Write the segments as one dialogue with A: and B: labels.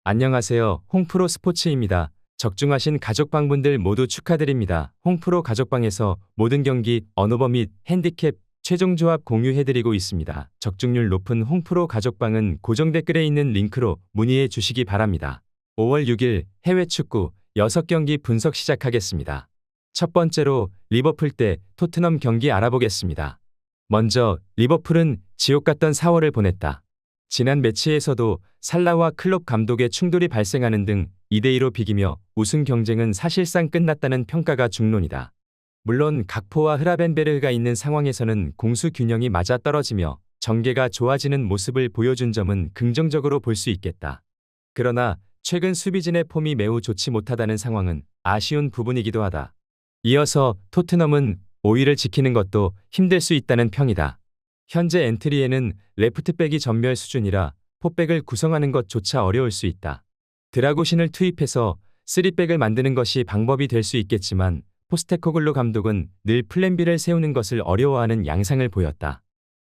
A: 안녕하세요. 홍프로 스포츠입니다. 적중하신 가족방분들 모두 축하드립니다. 홍프로 가족방에서 모든 경기, 언오버 및 핸디캡, 최종 조합 공유해드리고 있습니다. 적중률 높은 홍프로 가족방은 고정 댓글에 있는 링크로 문의해 주시기 바랍니다. 5월 6일 해외 축구 6경기 분석 시작하겠습니다. 첫 번째로 리버풀 대 토트넘 경기 알아보겠습니다. 먼저 리버풀은 지옥 같던 4월을 보냈다. 지난 매치에서도 살라와 클롭 감독의 충돌이 발생하는 등 2대2로 비기며 우승 경쟁은 사실상 끝났다는 평가가 중론이다. 물론 각포와 흐라벤베르흐가 있는 상황에서는 공수 균형이 맞아 떨어지며 전개가 좋아지는 모습을 보여준 점은 긍정적으로 볼 수 있겠다. 그러나 최근 수비진의 폼이 매우 좋지 못하다는 상황은 아쉬운 부분이기도 하다. 이어서 토트넘은 5위를 지키는 것도 힘들 수 있다는 평이다. 현재 엔트리에는 레프트백이 전멸 수준이라 포백을 구성하는 것조차 어려울 수 있다. 드라구신을 투입해서 3백을 만드는 것이 방법이 될 수 있겠지만 포스테코글루 감독은 늘 플랜 B를 세우는 것을 어려워하는 양상을 보였다.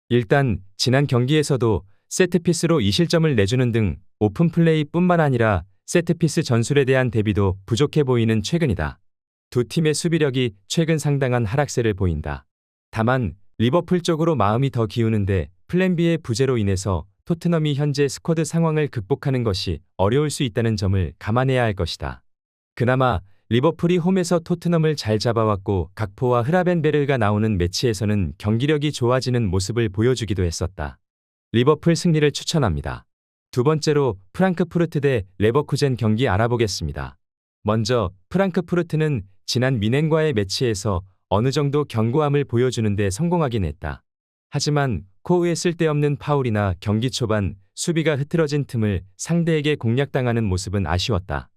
A: 일단 지난 경기에서도 세트피스로 2실점을 내주는 등 오픈 플레이뿐만 아니라 세트피스 전술에 대한 대비도 부족해 보이는 최근이다. 두 팀의 수비력이 최근 상당한 하락세를 보인다. 다만 리버풀 쪽으로 마음이 더 기우는데 플랜 B의 부재로 인해서 토트넘이 현재 스쿼드 상황을 극복하는 것이 어려울 수 있다는 점을 감안해야 할 것이다. 그나마 리버풀이 홈에서 토트넘을 잘 잡아왔고 각포와 흐라벤베르흐가 나오는 매치에서는 경기력이 좋아지는 모습을 보여주기도 했었다. 리버풀 승리를 추천합니다. 두 번째로 프랑크푸르트 대 레버쿠젠 경기 알아보겠습니다. 먼저 프랑크푸르트는 지난 미넨과의 매치에서 어느 정도 견고함을 보여주는 데 성공하긴 했다. 하지만 코우의 쓸데없는 파울이나 경기 초반 수비가 흐트러진 틈을 상대에게 공략당하는 모습은 아쉬웠다.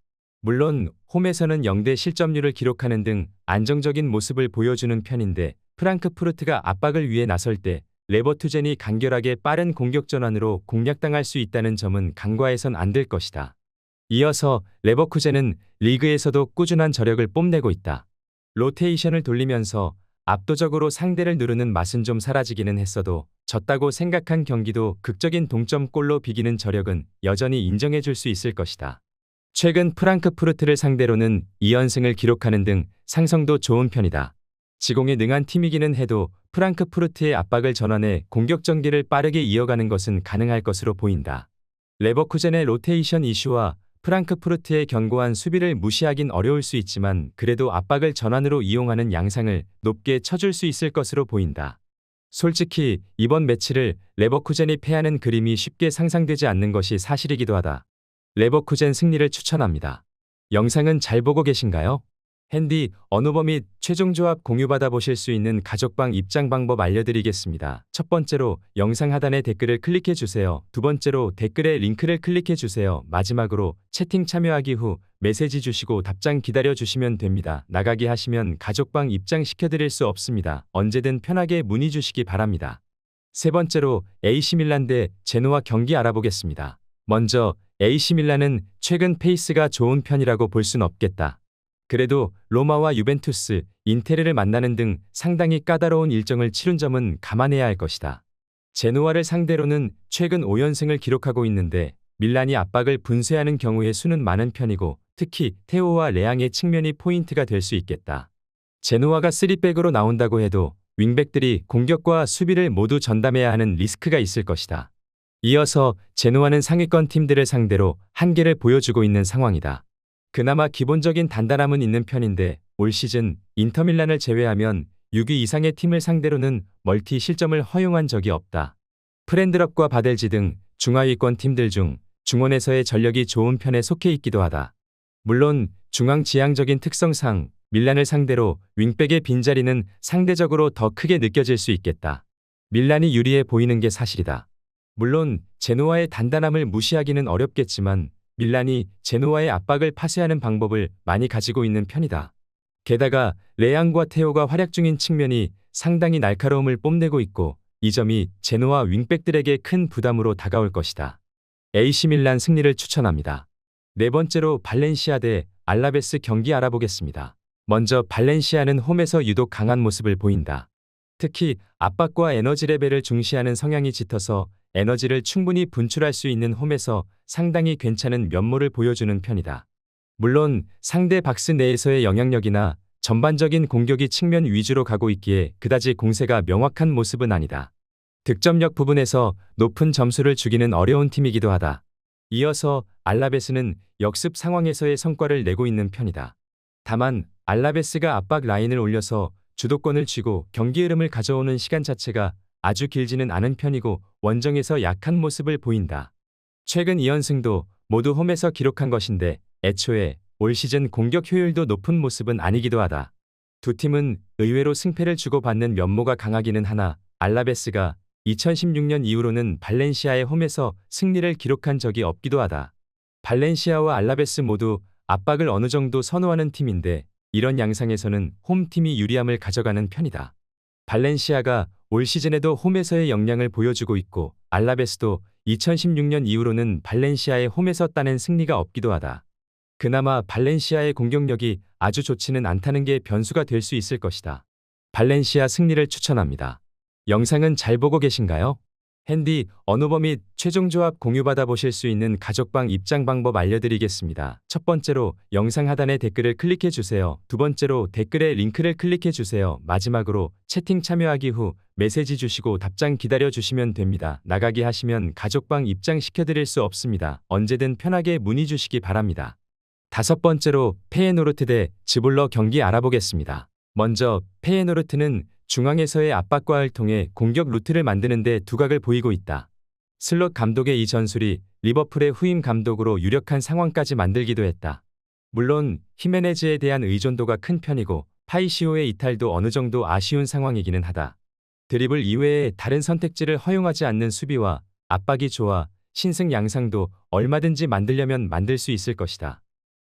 A: 물론 홈에서는 0대 실점률을 기록하는 등 안정적인 모습을 보여주는 편인데 프랑크푸르트가 압박을 위해 나설 때 레버투젠이 간결하게 빠른 공격 전환으로 공략당할 수 있다는 점은 간과해선 안 될 것이다. 이어서 레버쿠젠은 리그에서도 꾸준한 저력을 뽐내고 있다. 로테이션을 돌리면서 압도적으로 상대를 누르는 맛은 좀 사라지기는 했어도 졌다고 생각한 경기도 극적인 동점골로 비기는 저력은 여전히 인정해줄 수 있을 것이다. 최근 프랑크푸르트를 상대로는 2연승을 기록하는 등 상성도 좋은 편이다. 지공에 능한 팀이기는 해도 프랑크푸르트의 압박을 전환해 공격 전개를 빠르게 이어가는 것은 가능할 것으로 보인다. 레버쿠젠의 로테이션 이슈와 프랑크푸르트의 견고한 수비를 무시하긴 어려울 수 있지만 그래도 압박을 전환으로 이용하는 양상을 높게 쳐줄 수 있을 것으로 보인다. 솔직히 이번 매치를 레버쿠젠이 패하는 그림이 쉽게 상상되지 않는 것이 사실이기도 하다. 레버쿠젠 승리를 추천합니다. 영상은 잘 보고 계신가요? 핸디, 언오버 및 최종 조합 공유받아 보실 수 있는 가족방 입장 방법 알려드리겠습니다. 첫 번째로 영상 하단에 댓글을 클릭해 주세요. 두 번째로 댓글에 링크를 클릭해 주세요. 마지막으로 채팅 참여하기 후 메시지 주시고 답장 기다려 주시면 됩니다. 나가기 하시면 가족방 입장 시켜드릴 수 없습니다. 언제든 편하게 문의 주시기 바랍니다. 세 번째로 AC 밀란 대 제노아 경기 알아보겠습니다. 먼저 AC 밀란은 최근 페이스가 좋은 편이라고 볼 순 없겠다. 그래도 로마와 유벤투스, 인테르를 만나는 등 상당히 까다로운 일정을 치룬 점은 감안해야 할 것이다. 제노아를 상대로는 최근 5연승을 기록하고 있는데 밀란이 압박을 분쇄하는 경우의 수는 많은 편이고 특히 테오와 레앙의 측면이 포인트가 될 수 있겠다. 제노아가 3백으로 나온다고 해도 윙백들이 공격과 수비를 모두 전담해야 하는 리스크가 있을 것이다. 이어서 제노아는 상위권 팀들을 상대로 한계를 보여주고 있는 상황이다. 그나마 기본적인 단단함은 있는 편인데 올 시즌 인터밀란을 제외하면 6위 이상의 팀을 상대로는 멀티 실점을 허용한 적이 없다. 프렌드럽과 바델지 등 중하위권 팀들 중 중원에서의 전력이 좋은 편에 속해 있기도 하다. 물론 중앙지향적인 특성상 밀란을 상대로 윙백의 빈자리는 상대적으로 더 크게 느껴질 수 있겠다. 밀란이 유리해 보이는 게 사실이다. 물론 제노아의 단단함을 무시하기는 어렵겠지만 밀란이 제노아의 압박을 파쇄하는 방법을 많이 가지고 있는 편이다. 게다가 레앙과 테오가 활약 중인 측면이 상당히 날카로움을 뽐내고 있고 이 점이 제노아 윙백들에게 큰 부담으로 다가올 것이다. AC 밀란 승리를 추천합니다. 네 번째로 발렌시아 대 알라베스 경기 알아보겠습니다. 먼저 발렌시아는 홈에서 유독 강한 모습을 보인다. 특히 압박과 에너지 레벨을 중시하는 성향이 짙어서 에너지를 충분히 분출할 수 있는 홈에서 상당히 괜찮은 면모를 보여주는 편이다. 물론 상대 박스 내에서의 영향력이나 전반적인 공격이 측면 위주로 가고 있기에 그다지 공세가 명확한 모습은 아니다. 득점력 부분에서 높은 점수를 주기는 어려운 팀이기도 하다. 이어서 알라베스는 역습 상황에서의 성과를 내고 있는 편이다. 다만 알라베스가 압박 라인을 올려서 주도권을 쥐고 경기 흐름을 가져오는 시간 자체가 아주 길지는 않은 편이고 원정에서 약한 모습을 보인다. 최근 2연승도 모두 홈에서 기록한 것인데 애초에 올 시즌 공격 효율도 높은 모습은 아니기도 하다. 두 팀은 의외로 승패를 주고받는 면모가 강하기는 하나 알라베스가 2016년 이후로는 발렌시아의 홈에서 승리를 기록한 적이 없기도 하다. 발렌시아와 알라베스 모두 압박을 어느 정도 선호하는 팀인데 이런 양상에서는 홈팀이 유리함을 가져가는 편이다. 발렌시아가 올 시즌에도 홈에서의 역량을 보여주고 있고 알라베스도 2016년 이후로는 발렌시아의 홈에서 따낸 승리가 없기도 하다. 그나마 발렌시아의 공격력이 아주 좋지는 않다는 게 변수가 될 수 있을 것이다. 발렌시아 승리를 추천합니다. 영상은 잘 보고 계신가요? 핸디, 언어버 및 최종 조합 공유받아 보실 수 있는 가족방 입장 방법 알려드리겠습니다. 첫 번째로 영상 하단의 댓글을 클릭해 주세요. 두 번째로 댓글에 링크를 클릭해 주세요. 마지막으로 채팅 참여하기 후 메시지 주시고 답장 기다려 주시면 됩니다. 나가기 하시면 가족방 입장 시켜드릴 수 없습니다. 언제든 편하게 문의 주시기 바랍니다. 다섯 번째로 페예노르트 대 즈볼러 경기 알아보겠습니다. 먼저 페예노르트는 중앙에서의 압박과를 통해 공격 루트를 만드는 데 두각을 보이고 있다. 슬롯 감독의 이 전술이 리버풀의 후임 감독으로 유력한 상황까지 만들기도 했다. 물론 히메네즈에 대한 의존도가 큰 편이고 파이시오의 이탈도 어느 정도 아쉬운 상황이기는 하다. 드리블 이외에 다른 선택지를 허용하지 않는 수비와 압박이 좋아 신승 양상도 얼마든지 만들려면 만들 수 있을 것이다.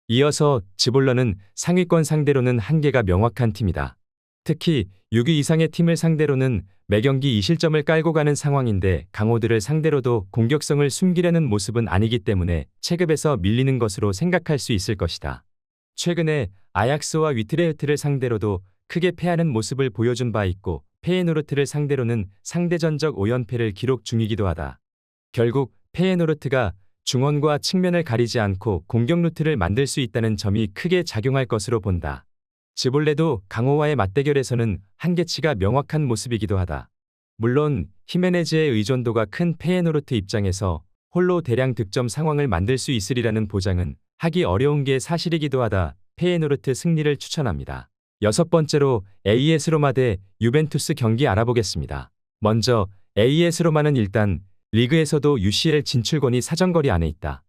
A: 이어서 즈볼러는 상위권 상대로는 한계가 명확한 팀이다. 특히 6위 이상의 팀을 상대로는 매경기 2실점을 깔고 가는 상황인데 강호들을 상대로도 공격성을 숨기려는 모습은 아니기 때문에 체급에서 밀리는 것으로 생각할 수 있을 것이다. 최근에 아약스와 위트레흐트를 상대로도 크게 패하는 모습을 보여준 바 있고 페예노르트를 상대로는 상대전적 5연패를 기록 중이기도 하다. 결국 페예노르트가 중원과 측면을 가리지 않고 공격 루트를 만들 수 있다는 점이 크게 작용할 것으로 본다. 즈볼레도 강호와의 맞대결에서는 한계치가 명확한 모습이기도 하다. 물론 히메네즈의 의존도가 큰 페예노르트 입장에서 홀로 대량 득점 상황을 만들 수 있으리라는 보장은 하기 어려운 게 사실이기도 하다. 페예노르트 승리를 추천합니다. 여섯 번째로 AS 로마 대 유벤투스 경기 알아보겠습니다. 먼저 AS 로마는 일단 리그에서도 UCL 진출권이 사정거리 안에 있다.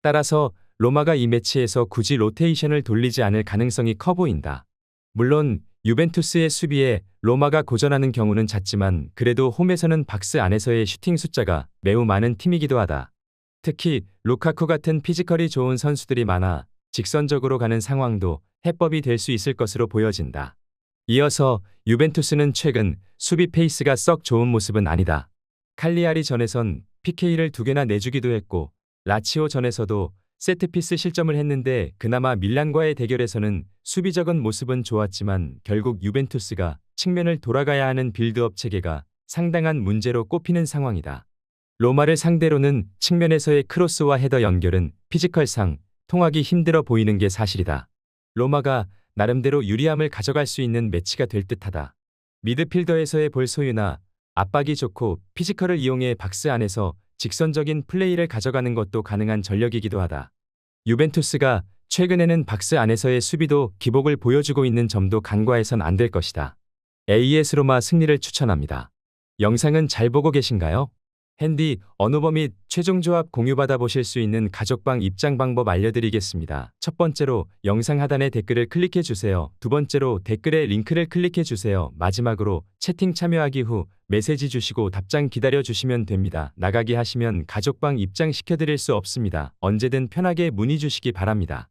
A: 따라서 로마가 이 매치에서 굳이 로테이션을 돌리지 않을 가능성이 커 보인다. 물론 유벤투스의 수비에 로마가 고전하는 경우는 잦지만 그래도 홈에서는 박스 안에서의 슈팅 숫자가 매우 많은 팀이기도 하다. 특히 루카쿠 같은 피지컬이 좋은 선수들이 많아 직선적으로 가는 상황도 해법이 될 수 있을 것으로 보여진다. 이어서 유벤투스는 최근 수비 페이스가 썩 좋은 모습은 아니다. 칼리아리 전에선 PK를 2개나 내주기도 했고 라치오 전에서도 세트피스 실점을 했는데 그나마 밀란과의 대결에서는 수비적인 모습은 좋았지만 결국 유벤투스가 측면을 돌아가야 하는 빌드업 체계가 상당한 문제로 꼽히는 상황이다. 로마를 상대로는 측면에서의 크로스와 헤더 연결은 피지컬상 통하기 힘들어 보이는 게 사실이다. 로마가 나름대로 유리함을 가져갈 수 있는 매치가 될 듯하다. 미드필더에서의 볼 소유나 압박이 좋고 피지컬을 이용해 박스 안에서 직선적인 플레이를 가져가는 것도 가능한 전력이기도 하다. 유벤투스가 최근에는 박스 안에서의 수비도 기복을 보여주고 있는 점도 간과해선 안 될 것이다. AS 로마 승리를 추천합니다. 영상은 잘 보고 계신가요? 핸디, 언어버 및 최종 조합 공유받아 보실 수 있는 가족방 입장 방법 알려드리겠습니다. 첫 번째로 영상 하단의 댓글을 클릭해 주세요. 두 번째로 댓글에 링크를 클릭해 주세요. 마지막으로 채팅 참여하기 후 메시지 주시고 답장 기다려 주시면 됩니다. 나가기 하시면 가족방 입장 시켜드릴 수 없습니다. 언제든 편하게 문의 주시기 바랍니다.